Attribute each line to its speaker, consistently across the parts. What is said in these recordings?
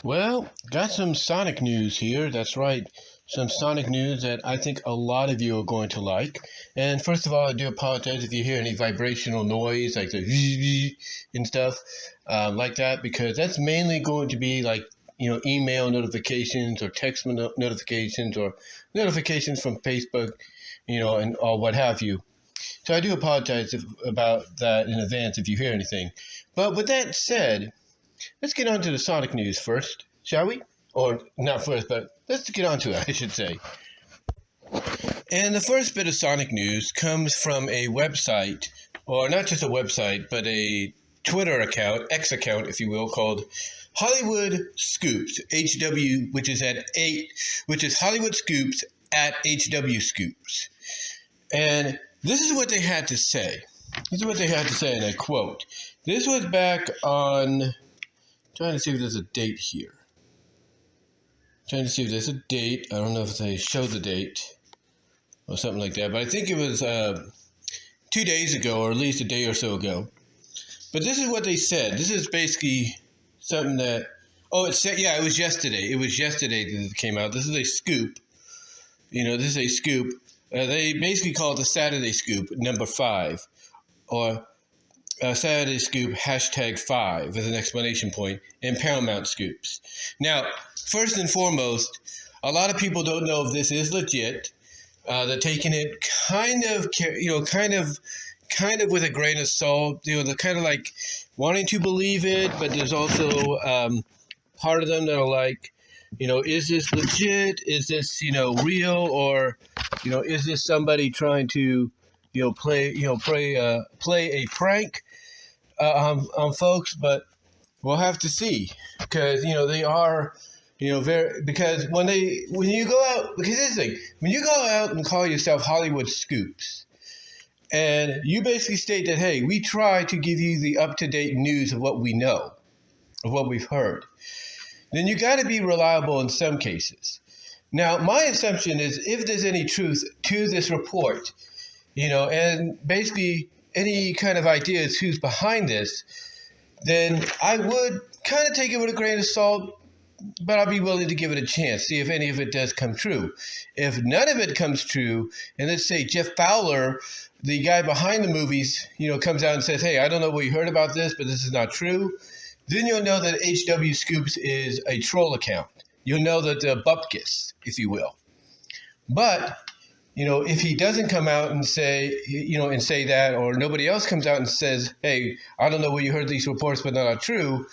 Speaker 1: Well, got some Sonic news here. That's right. Some Sonic news that I think a lot of you are going to like. And first of all, I do apologize if you hear any vibrational noise, like the and stuff like that, because that's mainly going to be like, email notifications or text notifications or notifications from Facebook, and or what have you. So I do apologize about that in advance if you hear anything. But with that said, let's get on to the Sonic news first, shall we? Or not first, but let's get on to it, I should say. And the first bit of Sonic news comes from a website, or not just a website, but a Twitter account, X account, if you will, called Hollywood Scoops, HW, which is Hollywood Scoops at HW Scoops. And this is what they had to say. And I quote. This was back on, trying to see if there's a date here. I don't know if they showed the date or something like that, but I think it was 2 days ago, or at least a day or so ago. But this is what they said. This is basically something that, it was yesterday. It was yesterday that it came out. This is a scoop. They basically call it the Saturday Scoop number 5, or Saturday Scoop #5 as an exclamation point, and Paramount Scoops. Now, first and foremost, a lot of people don't know if this is legit. They're taking it kind of with a grain of salt. They're kind of like wanting to believe it, but there's also part of them that are like, is this legit? Is this real, or is this somebody trying to play a prank on folks? But we'll have to see, because they are because when you go out, because this thing, when you go out and call yourself Hollywood Scoops, and you basically state that, hey, we try to give you the up-to-date news of what we know, of what we've heard, then you got to be reliable in some cases. Now, my assumption is, if there's any truth to this report, and basically any kind of ideas who's behind this, then I would kind of take it with a grain of salt, but I'll be willing to give it a chance, see if any of it does come true. If none of it comes true, and let's say Jeff Fowler, the guy behind the movies, comes out and says, hey, I don't know what you heard about this, but this is not true, then you'll know that HW Scoops is a troll account. You'll know that they're bupkis, if you will. But if he doesn't come out and say that, or nobody else comes out and says, hey, I don't know where you heard these reports, but they're not true,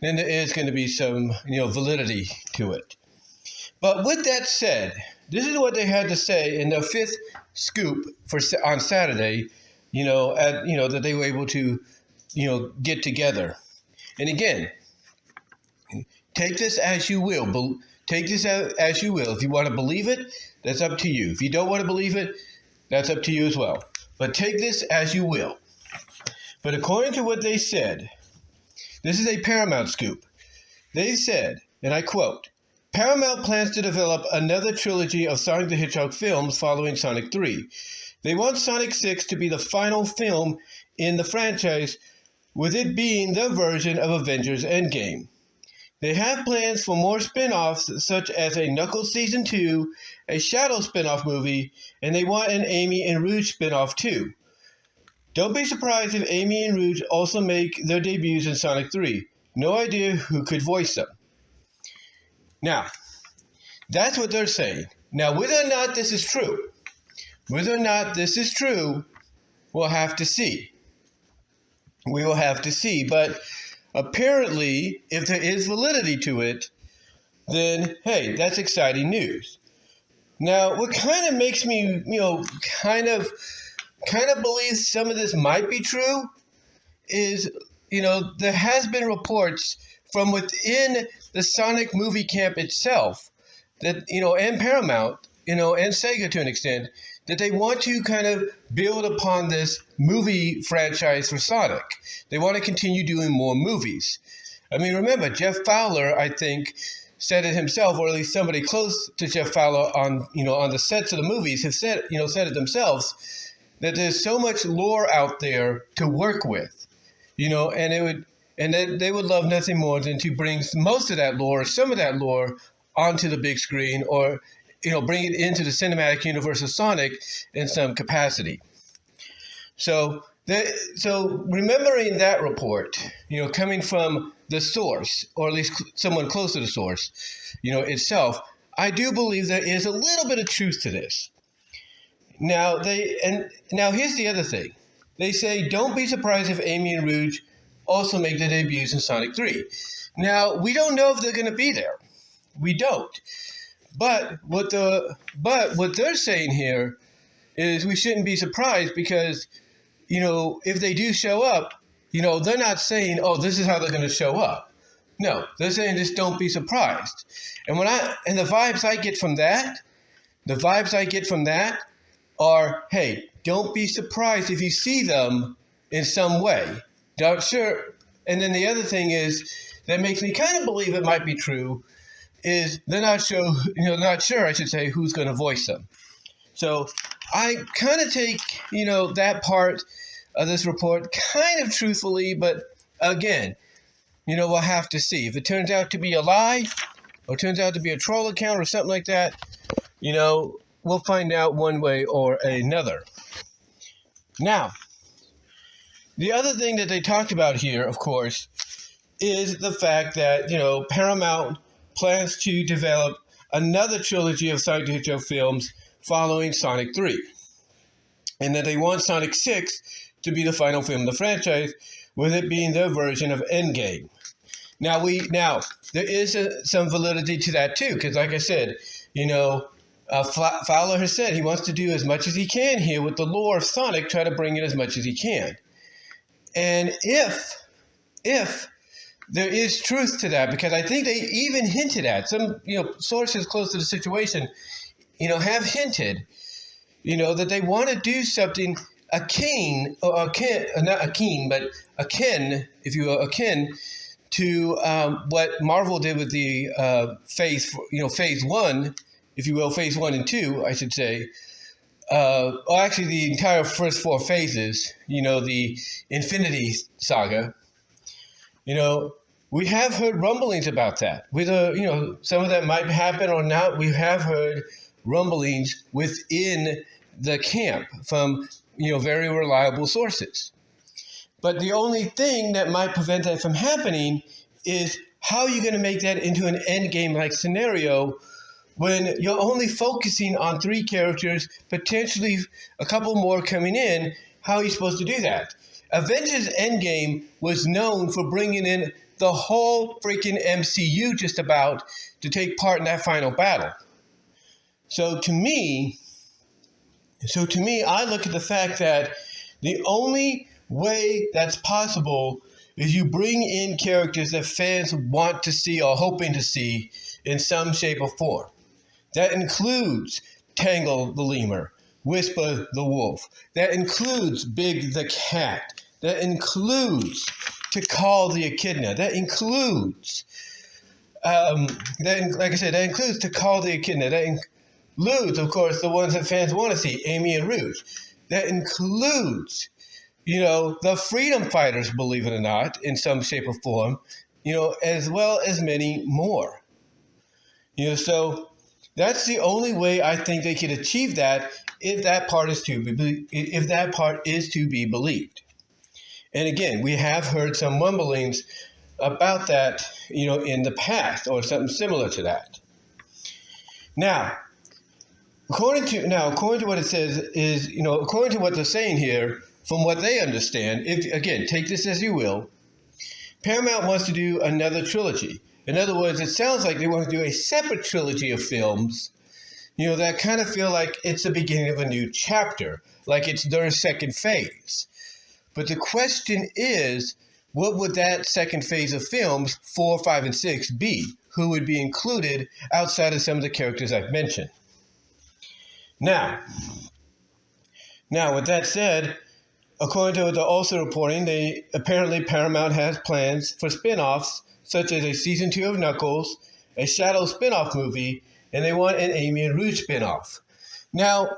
Speaker 1: then there is going to be some, validity to it. But with that said, this is what they had to say in their 5th scoop on Saturday, that they were able to, get together. And again, take this as you will. Take this as you will. If you want to believe it, that's up to you. If you don't want to believe it, that's up to you as well. But take this as you will. But according to what they said, this is a Paramount scoop. They said, and I quote, Paramount plans to develop another trilogy of Sonic the Hedgehog films following Sonic 3. They want Sonic 6 to be the final film in the franchise, with it being their version of Avengers Endgame. They have plans for more spin-offs, such as a Knuckles Season 2, a Shadow spin-off movie, and they want an Amy and Rouge spin-off too. Don't be surprised if Amy and Rouge also make their debuts in Sonic 3. No idea who could voice them. Now, that's what they're saying. Now, whether or not this is true, we'll have to see. We will have to see. But apparently, if there is validity to it, then, hey, that's exciting news. Now, what kind of makes me, kind of believe some of this might be true is, there has been reports from within the Sonic movie camp itself that, and Paramount, and Sega to an extent, that they want to kind of build upon this movie franchise for Sonic. They want to continue doing more movies. I mean, remember, Jeff Fowler, I think, said it himself, or at least somebody close to Jeff Fowler on the sets of the movies have said it themselves, that there's so much lore out there to work with, and it would And they would love nothing more than to bring most of that lore, some of that lore, onto the big screen, or bring it into the cinematic universe of Sonic in some capacity. So remembering that report, coming from the source, or at least someone close to the source, itself, I do believe there is a little bit of truth to this. Now here's the other thing. They say, don't be surprised if Amy and Rouge also make their debuts in Sonic 3. Now, we don't know if they're going to be there. We don't. But what they're saying here is we shouldn't be surprised because, if they do show up, they're not saying, oh, this is how they're going to show up. No, they're saying just don't be surprised. And the vibes I get from that are, hey, don't be surprised if you see them in some way. Not sure. And then the other thing is that makes me kind of believe it might be true is they're not sure, I should say, who's going to voice them. So I kind of take, that part of this report kind of truthfully, but again, we'll have to see. If it turns out to be a lie or turns out to be a troll account or something like that, we'll find out one way or another. Now, the other thing that they talked about here, of course, is the fact that, Paramount plans to develop another trilogy of Sonic the Hedgehog films following Sonic 3. And that they want Sonic 6 to be the final film of the franchise, with it being their version of Endgame. Now, there is some validity to that, too, because like I said, Fowler has said he wants to do as much as he can here with the lore of Sonic, try to bring in as much as he can. And if there is truth to that, because I think they even hinted at, some sources close to the situation, have hinted, that they want to do something akin, if you will, akin to what Marvel did with the phase 1, if you will, phase 1 and 2, I should say. Actually, the entire first 4 phases, the Infinity Saga, we have heard rumblings about that. Whether, some of that might happen or not, we have heard rumblings within the camp from, very reliable sources. But the only thing that might prevent that from happening is how are you going to make that into an endgame-like scenario when you're only focusing on 3 characters, potentially a couple more coming in? How are you supposed to do that? Avengers Endgame was known for bringing in the whole freaking MCU just about to take part in that final battle. So to me, I look at the fact that the only way that's possible is you bring in characters that fans want to see or hoping to see in some shape or form. That includes Tangle the Lemur, Whisper the Wolf. That includes Big the Cat. That includes Tikal the Echidna. That includes, that includes Tikal the Echidna. That includes, of course, the ones that fans want to see, Amy and Rouge. That includes, the freedom fighters, believe it or not, in some shape or form, as well as many more. So that's the only way I think they could achieve that if that part is to be believed. And again, we have heard some mumblings about that, in the past, or something similar to that. Now, according to what it says is, according to what they're saying here, from what they understand, if again, take this as you will, Paramount wants to do another trilogy. In other words, it sounds like they want to do a separate trilogy of films, that kind of feel like it's the beginning of a new chapter, like it's their second phase. But the question is, what would that second phase of films, 4, 5, and 6, be? Who would be included outside of some of the characters I've mentioned? Now, with that said, according to what they're also reporting, apparently Paramount has plans for spin-offs, such as a Season 2 of Knuckles, a Shadow spin-off movie, and they want an Amy and Rouge spin-off. Now,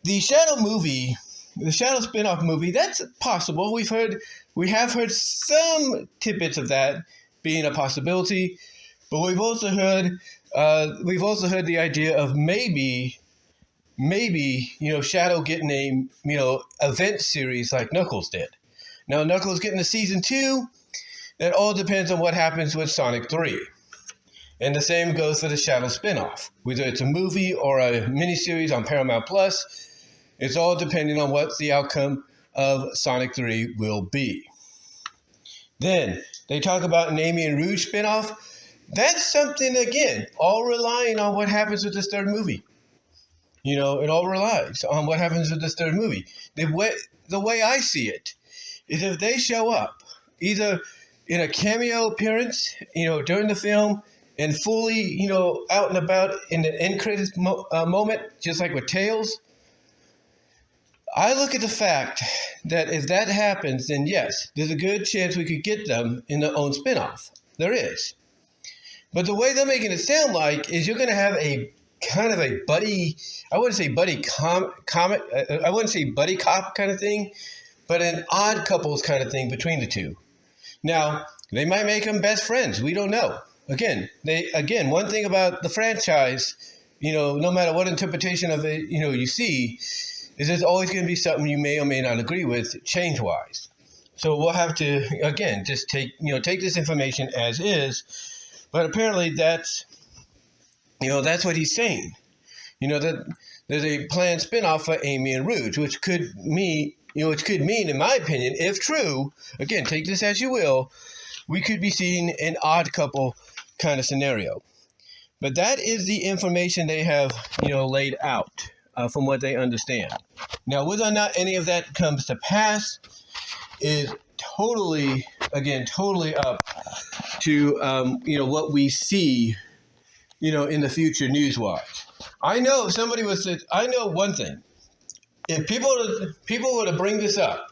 Speaker 1: the Shadow movie, the Shadow spinoff movie, that's possible. We have heard some tidbits of that being a possibility, but we've also heard the idea of maybe Shadow getting a event series like Knuckles did. Now Knuckles getting a season 2. That all depends on what happens with Sonic 3. And the same goes for the Shadow spinoff. Whether it's a movie or a miniseries on Paramount Plus, it's all depending on what the outcome of Sonic 3 will be. Then they talk about an Amy and Rouge spinoff. That's something, again, all relying on what happens with this third movie. It all relies on what happens with this third movie. The way I see it is if they show up, either in a cameo appearance, during the film, and fully, out and about in the end credits moment, just like with Tails. I look at the fact that if that happens, then yes, there's a good chance we could get them in their own spinoff. There is. But the way they're making it sound like is you're going to have a kind of a buddy, I wouldn't say buddy comic, I wouldn't say buddy cop kind of thing, but an odd couples kind of thing between the two. Now, they might make them best friends. We don't know. Again, one thing about the franchise, no matter what interpretation of it, you see, is there's always going to be something you may or may not agree with change-wise. So we'll have to, again, just take this information as is. But apparently that's what he's saying. That there's a planned spinoff for Amy and Rouge, which could mean, in my opinion, if true, again, take this as you will, we could be seeing an odd couple kind of scenario. But that is the information they have, laid out from what they understand. Now, whether or not any of that comes to pass is totally up to, what we see, in the future news-wise. I know one thing. If people were to bring this up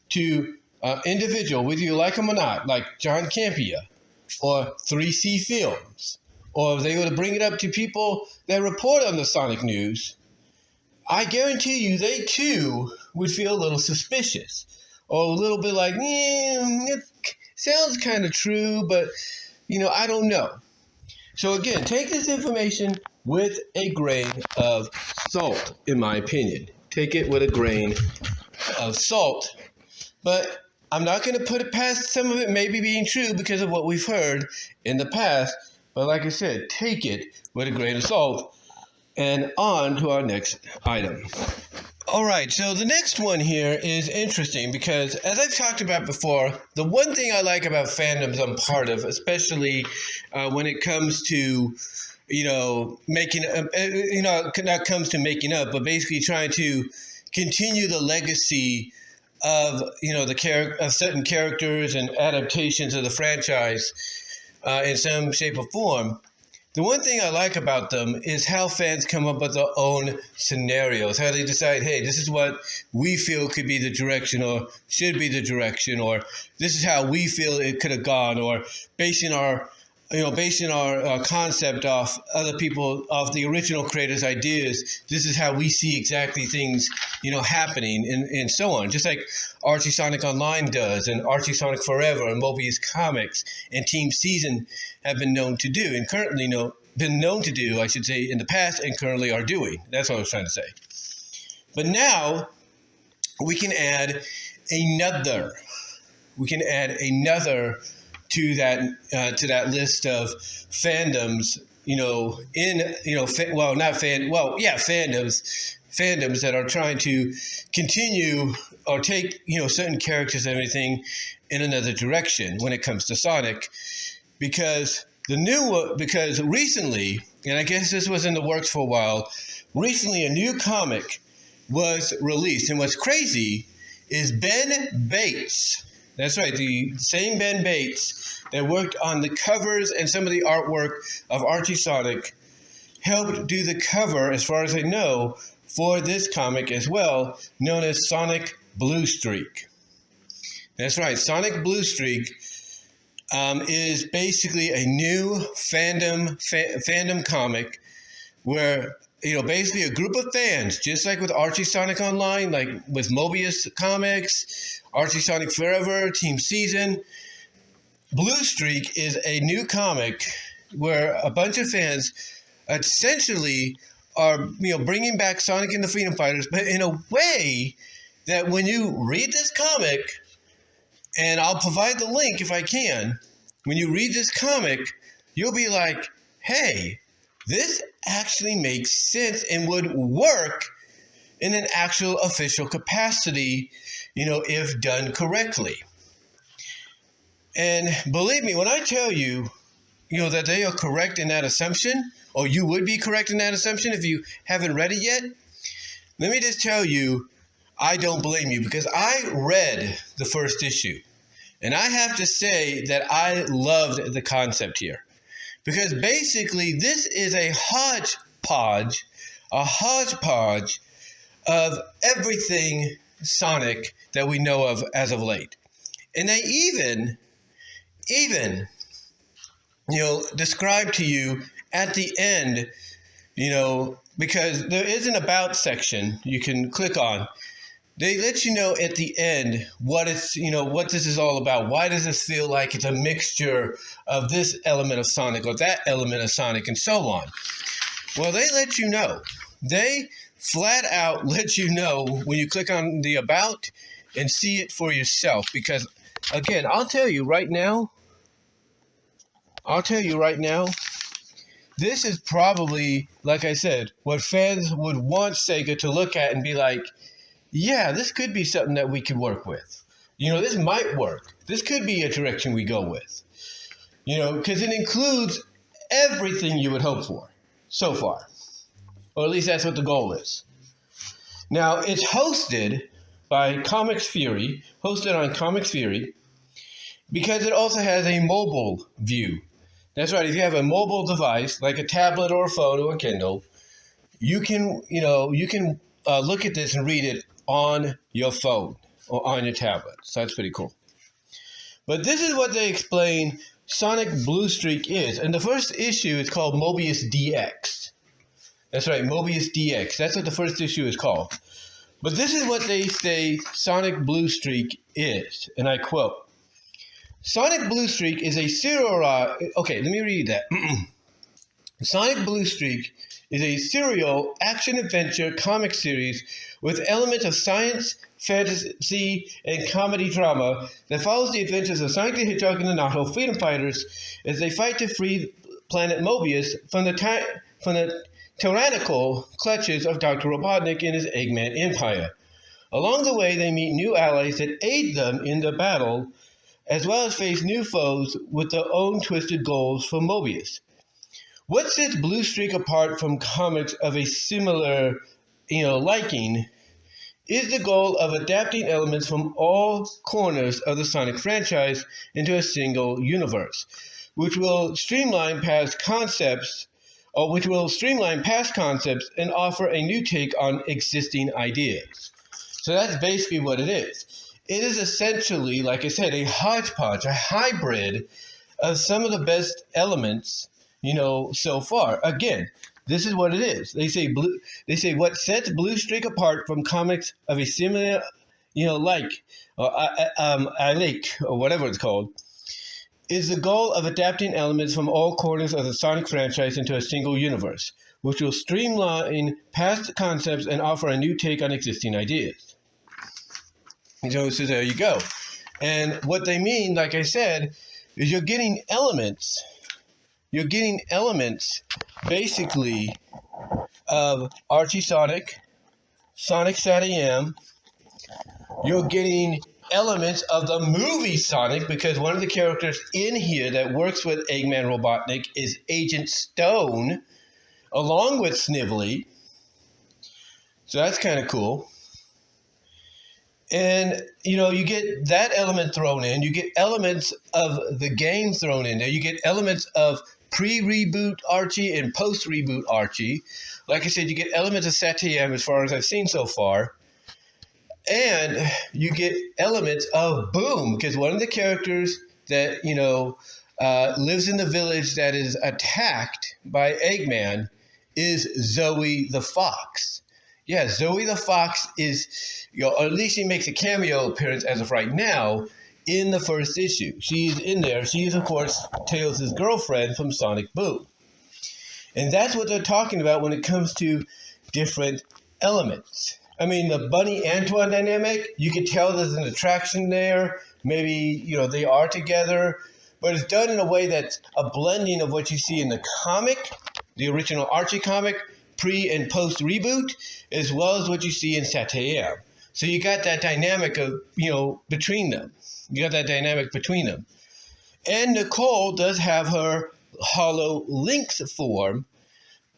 Speaker 1: to individual, whether you like them or not, like John Campea or 3C Films, or if they were to bring it up to people that report on the Sonic news, I guarantee you they too would feel a little suspicious or a little bit like, it sounds kind of true, but, I don't know. So again, take this information with a grain of salt, in my opinion. Take it with a grain of salt. But I'm not going to put it past some of it maybe being true because of what we've heard in the past. But like I said, take it with a grain of salt. And on to our next item. All right, so the next one here is interesting because, as I've talked about before, the one thing I like about fandoms I'm part of, especially when it comes to, making, not comes to making up, but basically trying to continue the legacy of, of certain characters and adaptations of the franchise in some shape or form. The one thing I like about them is how fans come up with their own scenarios, how they decide, hey, this is what we feel could be the direction or should be the direction, or this is how we feel it could have gone, or basing our concept off other people, off the original creators' ideas. This is how we see exactly things, happening and so on. Just like Archie Sonic Online does, and Archie Sonic Forever, and Mobius Comics, and Team Season have been known to do, and currently I should say, in the past, and currently are doing. That's what I was trying to say. But now we can add another. To that list of fandoms, fandoms that are trying to continue or take, certain characters and everything in another direction when it comes to Sonic, because recently, and I guess this was in the works for a while, recently a new comic was released, and what's crazy is Ben Bates. That's right, the same Ben Bates that worked on the covers and some of the artwork of Archie Sonic helped do the cover, as far as I know, for this comic as well, known as Sonic Blue Streak. That's right, Sonic Blue Streak is basically a new fandom comic where basically a group of fans, just like with Archie Sonic Online, like with Mobius Comics, Archie Sonic Forever, Team Season. Blue Streak is a new comic where a bunch of fans essentially are, bringing back Sonic and the Freedom Fighters, but in a way that when you read this comic, and I'll provide the link if I can, when you read this comic, you'll be like, hey, this actually makes sense and would work in an actual official capacity, if done correctly. And believe me, when I tell you, that they are correct in that assumption, or you would be correct in that assumption if you haven't read it yet, let me just tell you, I don't blame you, because I read the first issue. And I have to say that I loved the concept here. Because basically, this is a hodgepodge of everything Sonic that we know of as of late. And they even describe to you at the end, because there is an about section you can click on. They let you know at the end what this is all about. Why does this feel like it's a mixture of this element of Sonic or that element of Sonic and so on? Well, they let you know. They flat out let you know when you click on the about and see it for yourself. Because, again, I'll tell you right now, this is probably, like I said, what fans would want Sega to look at and be like, yeah, this could be something that we could work with. This might work. This could be a direction we go with. Because it includes everything you would hope for so far. Or at least that's what the goal is. Now, it's hosted by Comics Fury, because it also has a mobile view. That's right. If you have a mobile device, like a tablet or a phone or a Kindle, you can look at this and read it on your phone or on your tablet. So that's pretty cool. But this is what they explain Sonic Blue Streak is. And the first issue is called Mobius DX. That's right, Mobius DX. That's what the first issue is called. But this is what they say Sonic Blue Streak is. And I quote, Sonic Blue Streak is a serial... Okay, let me read that. Sonic Blue Streak is a serial action-adventure comic series with elements of science, fantasy, and comedy drama that follows the adventures of Sonic the Hedgehog and the Knothole Freedom Fighters as they fight to free planet Mobius from the tyrannical clutches of Dr. Robotnik and his Eggman Empire. Along the way, they meet new allies that aid them in the battle, as well as face new foes with their own twisted goals for Mobius. What sets Blue Streak apart from comics of a similar, liking is the goal of adapting elements from all corners of the Sonic franchise into a single universe, which will streamline past concepts and offer a new take on existing ideas. So that's basically what it is. It is essentially, like I said, a hodgepodge, a hybrid of some of the best elements so far. Again, this is what it is. They say what sets Blue Streak apart from comics of a similar, like, or or whatever it's called, is the goal of adapting elements from all corners of the Sonic franchise into a single universe, which will streamline past concepts and offer a new take on existing ideas. So there you go. And what they mean, like I said, is you're getting elements basically of Archie Sonic, Sonic SatAM. You're getting elements of the movie Sonic, because one of the characters in here that works with Eggman Robotnik is Agent Stone, along with Snively. So that's kind of cool. And, you get that element thrown in. You get elements of the game thrown in there. You get elements of pre-reboot Archie and post-reboot Archie. Like I said, you get elements of SatAM as far as I've seen so far. And you get elements of Boom, because one of the characters that, lives in the village that is attacked by Eggman is Zoe the Fox. Yeah, Zoe the Fox is, or at least she makes a cameo appearance as of right now in the first issue. She's in there. She is, of course, Tails' girlfriend from Sonic Boom. And that's what they're talking about when it comes to different elements. I mean, the Bunny Antoine dynamic, you can tell there's an attraction there. Maybe, they are together. But it's done in a way that's a blending of what you see in the comic, the original Archie comic, pre and post reboot, as well as what you see in Satayam. So you got that dynamic of, between them. You got that dynamic between them. And Nicole does have her Hollow Lynx form,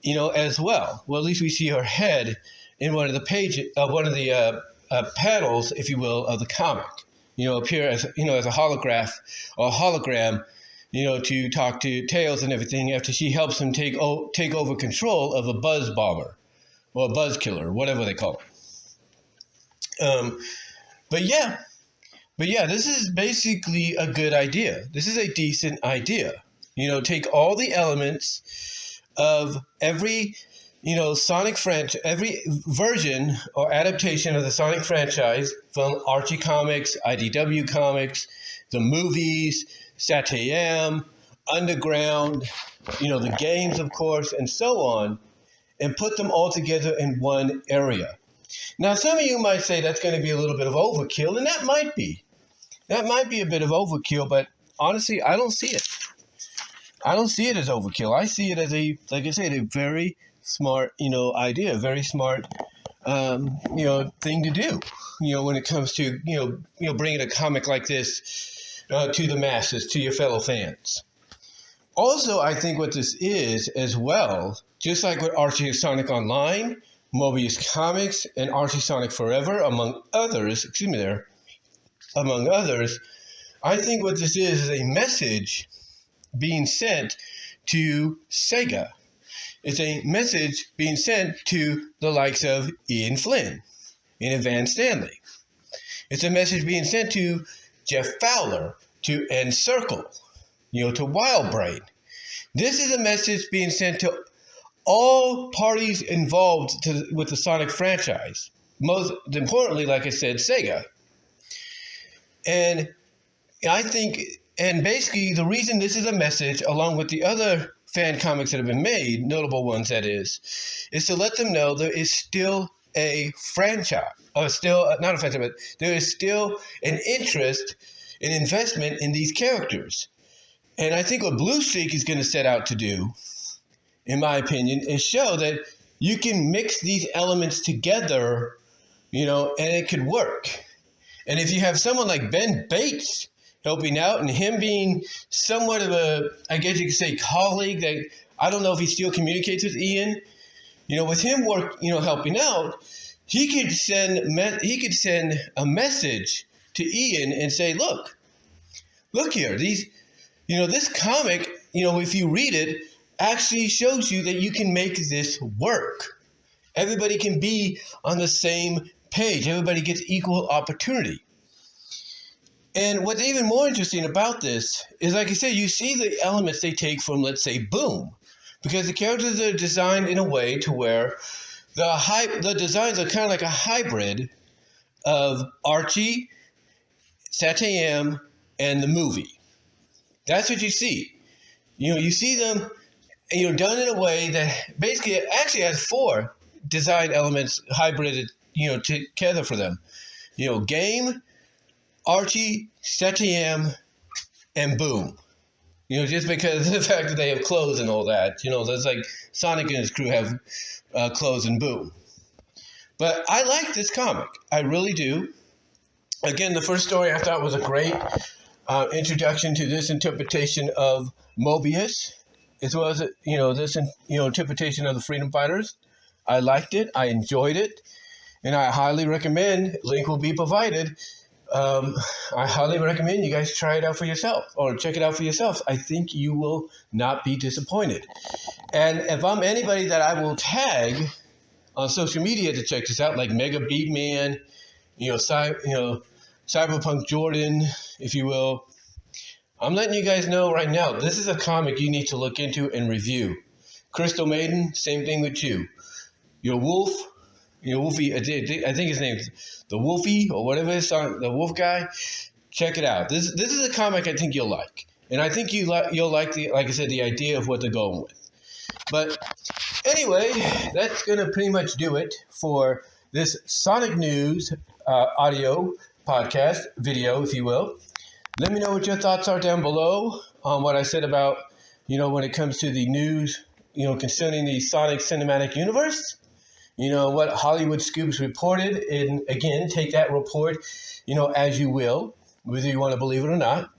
Speaker 1: as well. Well, at least we see her head in one of the pages, one of the panels, if you will, of the comic. Appear as as a holograph or a hologram, to talk to Tails and everything after she helps him take over control of a buzz bomber or a buzz killer, whatever they call it. But yeah, this is basically a good idea. This is a decent idea. Take all the elements of every Sonic franchise, every version or adaptation of the Sonic franchise from Archie Comics, IDW Comics, the movies, Satayam, Underground, the games, of course, and so on, and put them all together in one area. Now, some of you might say that's going to be a little bit of overkill, and that might be. That might be a bit of overkill, but honestly, I don't see it. I don't see it as overkill. I see it as like I said, a very smart, idea, very smart, thing to do, when it comes to, bringing a comic like this to the masses, to your fellow fans. Also, I think what this is as well, just like with Archie Sonic Online, Mobius Comics, and Archie Sonic Forever, among others, I think what this is a message being sent to Sega. It's a message being sent to the likes of Ian Flynn and Van Stanley. It's a message being sent to Jeff Fowler, to Encircle, to Wildbrain. This is a message being sent to all parties involved with the Sonic franchise. Most importantly, like I said, Sega. And I think, and basically the reason this is a message, along with the other fan comics that have been made, notable ones that is to let them know there is still a franchise, or still, not a franchise, but there is still an interest, an investment in these characters. And I think what Blue Streak is going to set out to do, in my opinion, is show that you can mix these elements together, and it could work. And if you have someone like Ben Bates helping out, and him being somewhat of a, I guess you could say, colleague that I don't know if he still communicates with Ian, with him helping out, he could send a message to Ian and say, look here, this comic, if you read it, actually shows you that you can make this work. Everybody can be on the same page. Everybody gets equal opportunity. And what's even more interesting about this is, like I said, you see the elements they take from, let's say, Boom. Because the characters are designed in a way to where the designs are kind of like a hybrid of Archie, Satayam, and the movie. That's what you see. You see them, done in a way that basically it actually has 4 design elements hybrided, together for them. Game, Archie, Satayam, and Boom. Just because of the fact that they have clothes and all that. That's like Sonic and his crew have clothes and Boom. But I like this comic. I really do. Again, the first story I thought was a great introduction to this interpretation of Mobius, as well as this interpretation of the Freedom Fighters. I liked it. I enjoyed it. And I highly recommend, link will be provided, I highly recommend you guys try it out for yourself or check it out for yourselves. I think you will not be disappointed. And if I'm anybody that I will tag on social media to check this out, like Mega Beatman, Cyberpunk Jordan, if you will, I'm letting you guys know right now, this is a comic you need to look into and review. Crystal Maiden, same thing with you. Your Wolf, Wolfie, I think his name's the Wolfie or whatever his song, the Wolf guy. Check it out. This is a comic I think you'll like, and I think you'll like like I said, the idea of what they're going with. But anyway, that's gonna pretty much do it for this Sonic News audio podcast video, if you will. Let me know what your thoughts are down below on what I said about, when it comes to the news, concerning the Sonic Cinematic Universe. What Hollywood Scoops reported, and again, take that report, as you will, whether you want to believe it or not.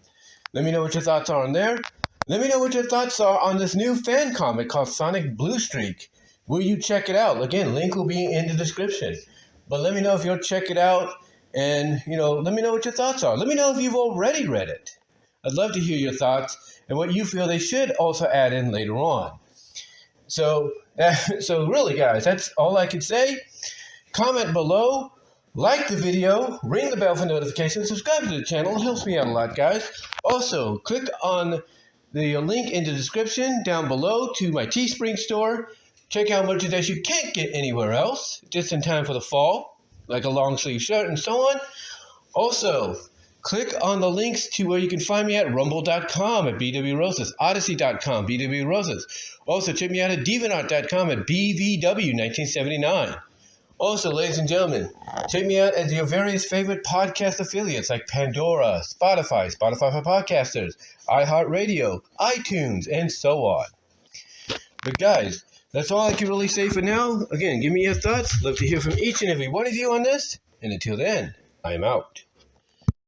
Speaker 1: Let me know what your thoughts are on there. Let me know what your thoughts are on this new fan comic called Sonic Blue Streak. Will you check it out? Again, link will be in the description. But let me know if you'll check it out, and, let me know what your thoughts are. Let me know if you've already read it. I'd love to hear your thoughts and what you feel they should also add in later on. So really, guys, that's all I can say. Comment below, like the video, ring the bell for notifications, subscribe to the channel. It helps me out a lot, guys. Also, click on the link in the description down below to my Teespring store. Check out merchandise you can't get anywhere else, just in time for the fall, like a long sleeve shirt and so on. Also, click on the links to where you can find me at rumble.com at BW Roses, odyssey.com, BW Roses. Also, check me out at deviantart.com at BVW1979. Also, ladies and gentlemen, check me out at your various favorite podcast affiliates like Pandora, Spotify for Podcasters, iHeartRadio, iTunes, and so on. But guys, that's all I can really say for now. Again, give me your thoughts. Love to hear from each and every one of you on this. And until then, I am out.